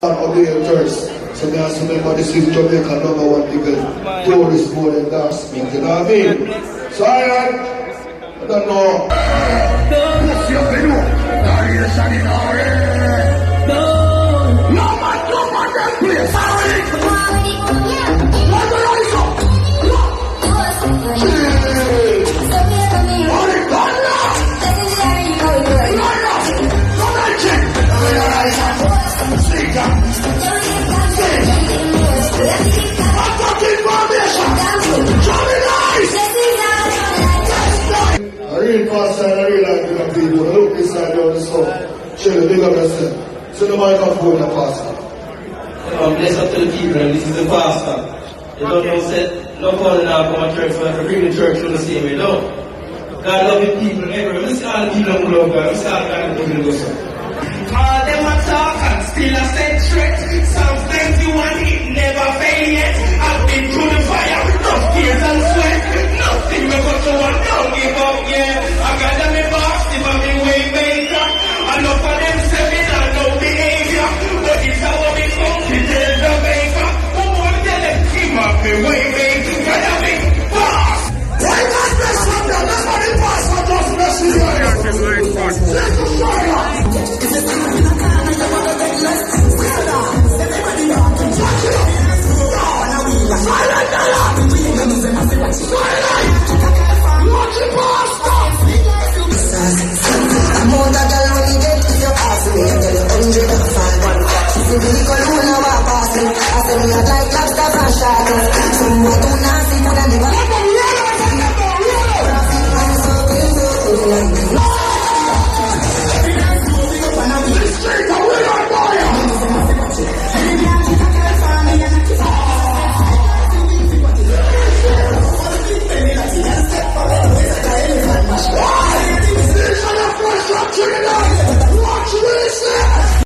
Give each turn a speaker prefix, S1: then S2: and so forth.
S1: of the elders. So we have to remember this is Jamaica number one because tourists more than dance means, you know what I mean? So I don't know. I really like the people. Look inside the other stuff. Chill, big up yourself. So the microphone, the pastor.
S2: Bless up to the people, and this is the pastor. You don't know, said, no calling out from a church, but to bring the church to the same way. No. God love the people everywhere. Let's see all the people who love God. Let's see all the people who love God. All them a talk and still a set straight. Psalms 91, it never fail yet. I've been through the fire, rough tears and sweat. Nothing will go to one, don't give up, yeah. I got them in box, if I'm in way maker. I know for them seven, I know behavior. But it's how we come to tell Jamaica. Who want to tell them, keep up the way maker. Got a big boss.
S1: Why not bless them down? That's why the pastor just bless you. Let's go fire.
S3: I'm more than a little bit if you ask me. I'm 100 and 5.